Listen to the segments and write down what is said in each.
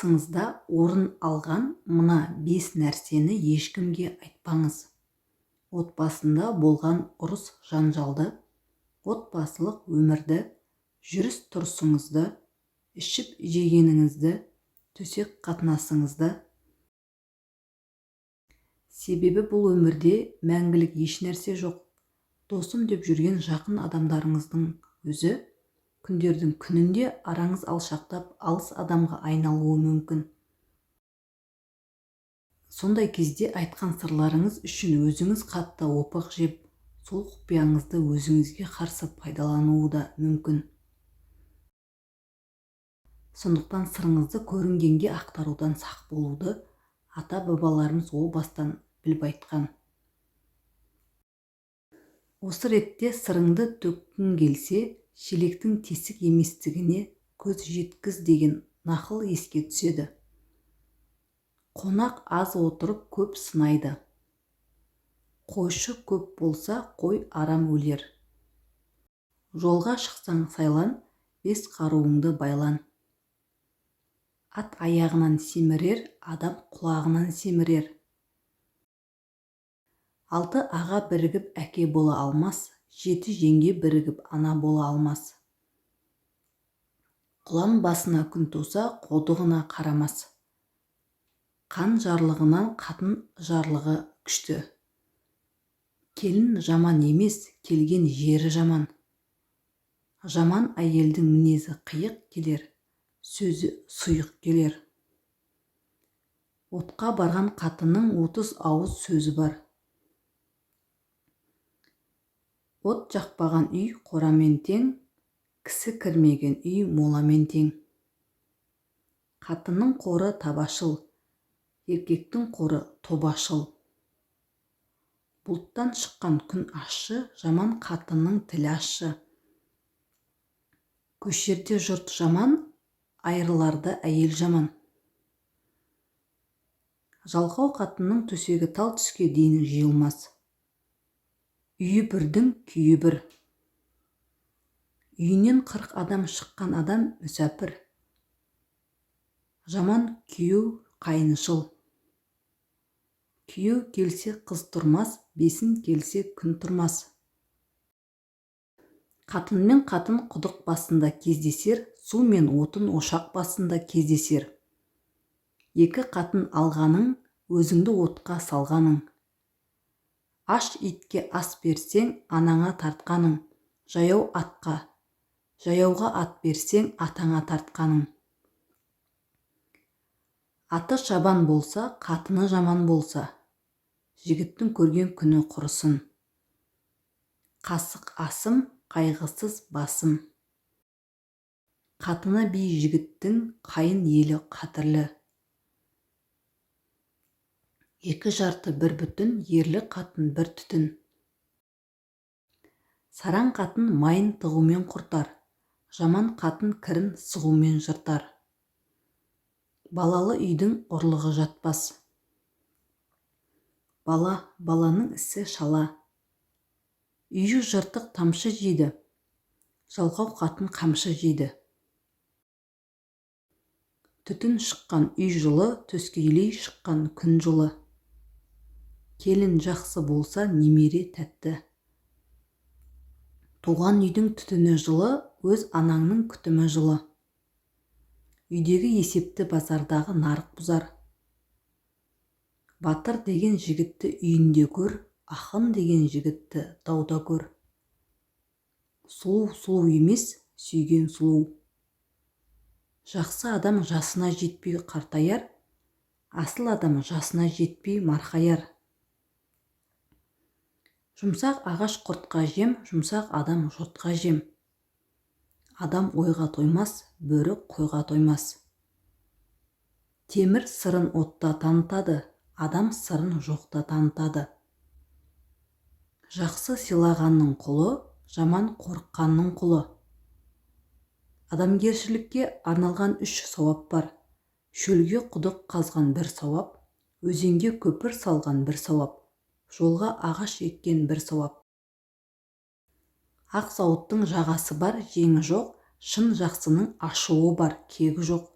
отбасыңызда орын алған мына 5 нәрсені ешкімге айтпаңыз. Отбасында болған ұрыс жанжалды, отбасылық өмірді, жүріс-тұрысыңызды, ішіп жегеніңізді, төсек қатынасыңызды. Себебі бұл өмірде мәңгілік еш нәрсе жоқ. Досым деп жүрген жақын адамдарыңыздың өзі күндердің күнінде араңыз алшақтап алыс адамға айналуы мүмкін. Сондай кезде айтқан сырларыңыз үшін өзіңіз қатты опық жеп, сол құпияңызды өзіңізге қарсы пайдалануы да мүмкін. Сондықтан сырыңызды көрінгенге ақтарудан сақ болуды ата-бабаларымыз о бастан біліп айтқан. Осы ретте сырыңды төккің келсе, шелектің тесік еместігіне көз жеткіз деген нақыл еске түседі. Қонақ аз отырып көп сынайды. Қойшы көп болса, қой арам өлер. Жолға шықсаң сайлан, 5 қаруыңды байлан. Ат аяғынан семірер, адам құлағынан семірер. 6 аға бірігіп әке бола алмас, 7 жеңге бірігіп ана бола алмас. Құлан басына күн туса, қодығына қарамас. Қан жарлығынан қатын жарлығы күшті. Келін жаман емес, келген жері жаман. Жаман әйелдің мінезі қиық келер, сөзі сұйық келер. Отқа барған қатынның 30 ауыз сөзі бар. От жақпаған үй қорамен тең, кісі кірмеген үй моламен тең. Қатынның қоры табашыл, еркектің қоры тобашыл. Бұлттан шыққан күн ащы, жаман қатынның тілі ащы. Көшерде жұрт жаман, айрыларда әйел жаман. Жалқау қатынның төсегі тал түске дейін жиылмас. Үйі бірдің күйі бір. Үйінен 40 адам шыққан адам мүсәпір. Жаман күйеу қайыншыл. Күйеу келсе қыз тұрмас, бесін келсе күн тұрмас. Қатын мен қатын құдық басында кездесер, су мен отын ошақ басында кездесер. 2 қатын алғаның, өзіңді отқа салғаның. Аш итке ас берсең, анаңа тартқаның. Жаяу атқа, жаяуға ат берсең, атаңа тартқаның. Аты шабан болса, қатыны жаман болса, жігіттің көрген күні құрысын. Қасық асым, қайғысыз басым. Қатыны би жігіттің, қайын елі қадірлі. 2 жарты бір бүтін, ерлі қатын бір түтін. Сараң қатын майын тығумен құртар, жаман қатын кірін сығумен жыртар. Балалы үйдің ұрлығы жатпас. Бала, баланың ісі шала. Үйі жыртық тамшы жейді, жалқау қатын қамшы жейді. Түтін шыққан үй жылы, төскейлей шыққан күн жылы. Келін жақсы болса, немере тәтті. Туған үйдің түтіні жылы, өз анаңның күтімі жылы. Үйдегі есепті базардағы нарық бұзар. Батыр деген жігітті үйінде көр, ақын деген жігітті дауда көр. Сұлу сұлу емес, сүйген сұлу. Жақсы адам жасына жетпей қартаяр, асыл адам жасына жетпей марқаяр. Жұмсақ ағаш құртқа жем, жұмсақ адам жұртқа жем. Адам ойға тоймас, бөрі қойға тоймас. Темір сырын отта танытады, адам сырын жоқта танытады. Жақсы сыйлағанның құлы, жаман қорыққанның құлы. Адамгершілікке арналған 3 сауап бар. Шөлге құдық қазған бір сауап, өзенге көпір салған бір сауап, жолға ағаш еккен бір сауап. Ақ сауыттың жағасы бар, жеңі жоқ, шын жақсының ашуы бар, кегі жоқ.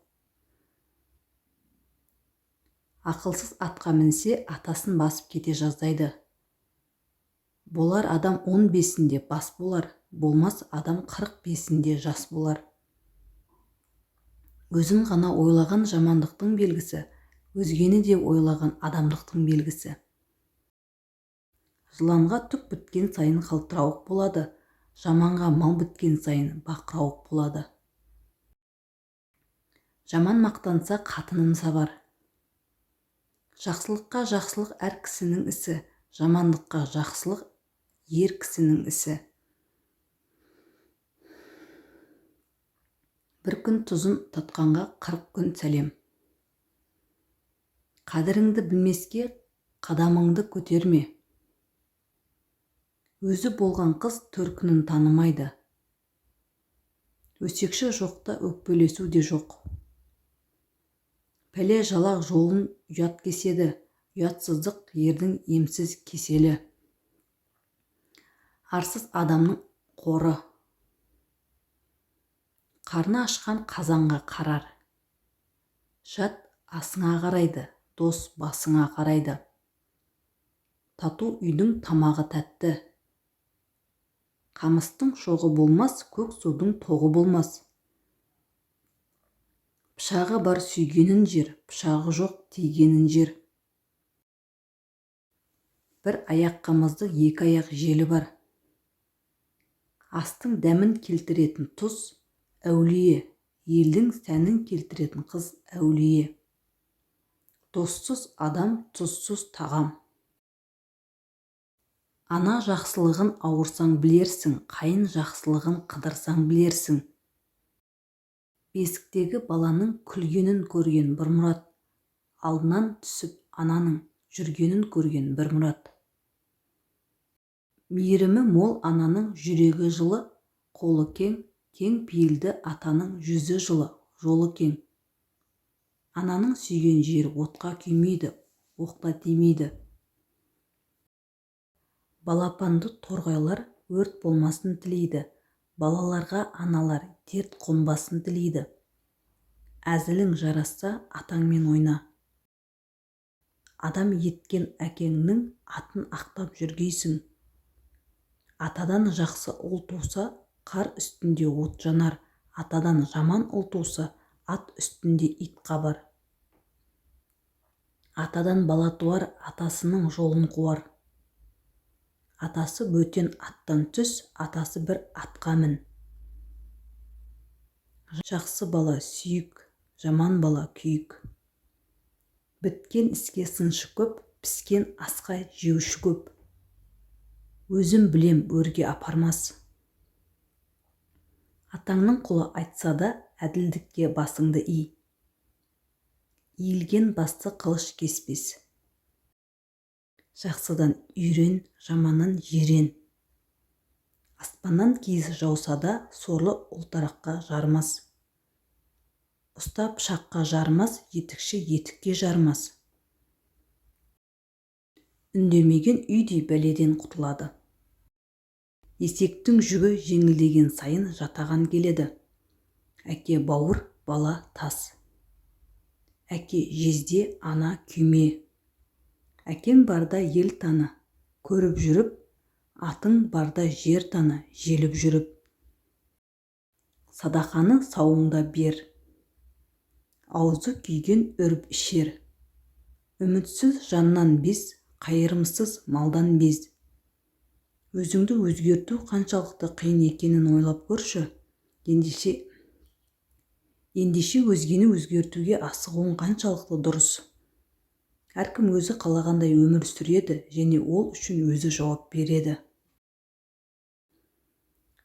Ақылсыз атқа мінсе, атасын басып кете жаздайды. Болар адам 15-інде бас болар, болмас адам 45-інде жас болар. Өзін ғана ойлаған жамандықтың белгісі, өзгені де ойлаған адамдықтың белгісі. Жыланға түк біткен сайын қалтырауық болады, жаманға мал біткен сайын бақырауық болады. Жаман мақтанса қатынын сабар. Жақсылыққа жақсылық әр кісінің ісі, жамандыққа жақсылық ер кісінің ісі. Бір күн тұзын татқанға 40 күн сәлем. Қадіріңді білмеске қадамыңды көтерме. Өзі болған қыз төркінін танымайды. Өсекші жоқта өкпелесу де жоқ. Пәле жалақ жолын ұят кеседі, ұятсыздық ердің емсіз кеселі. Арсыз адамның қоры. Қарны ашқан қазанға қарар. Жат асыңа қарайды, дос басыңа қарайды. Тату үйдің тамағы тәтті. Қамыстың шоғы болмас, көк судың тоғы болмас. Пышағы бар сүйгенін жер, пышағы жоқ тигенін жер. Бір аяқ қамызды екі аяқ желі бар. Астың дәмін келтіретін тұз әулие, елдің сәнін келтіретін қыз әулие. Доссыз адам тұзсыз тағам. Ана жақсылығын ауырсаң білерсің, қайын жақсылығын қыдырсаң білерсің. Бесіктегі баланың күлгенін көрген бір мұрат, алдынан түсіп ананың жүргенін көрген бір мұрат. Мейірімі мол ананың жүрегі жылы, қолы кең, кең пейілді атаның жүзі жылы, жолы кең. Ананың сүйген жері отқа күймейді, оқта тимейді. Балапанды торғайлар өрт болмасын тілейді, балаларға аналар дерт қонбасын тілейді. Әзілің жарасса атаңмен ойна. Адам еткен әкеңнің атын ақтап жүргейсің. Атадан жақсы ұл туса, қар үстінде от жанар, атадан жаман ұл туса, ат үстінде ит қабар. Атадан бала туар, атасының жолын қуар. Атасы бөтен аттан түс, атасы бір атқа мін. Жақсы бала сүйік, жаман бала күйік. Біткен іске сыншы көп, піскен асқа жеуші көп. Өзім білем, өрге апармас. Атаңның құлы айтса да, әділдікке басыңды ий. Иілген басты қылыш кеспес. Жақсыдан үйрен, жаманнан жирен. Аспаннан киіз жауса да, сорлы ұлтараққа жармас. Ұста пышаққа жармас, етікші етікке жармас. Үндемеген үйдей бәледен құтылады. Есектің жүгі жеңілдеген сайын жатаған келеді. Әке бауыр, бала тас. Әке жезде, ана күйме. Әкең барда ел таны, көріп жүріп, атың барда жер таны, желіп жүріп. Садақаны сауыңда бер. Аузы күйген өріп ішер. Үмітсіз жаннан без, қайырымсыз малдан без. Өзіңді өзгерту қаншалықты қиын екенін ойлап көрші. Ендеше өзгені өзгертуге асығуың қаншалықты дұрыс. Әркім өзі қалағандай өмір сүреді, және ол үшін өзі жауап береді.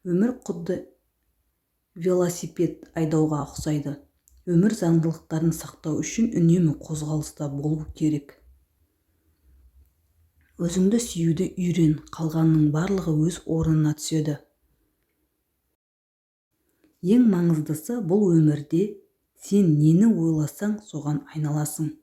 Өмір құдды велосипед айдауға ұқсайды. Өмір заңдылықтарын сақтау үшін үнемі қозғалыста болу керек. Өзіңді сүюді үйрен, қалғанның барлығы өз орнына түседі. Ең маңыздысы бұл өмірде сен нені ойласаң соған айналасың.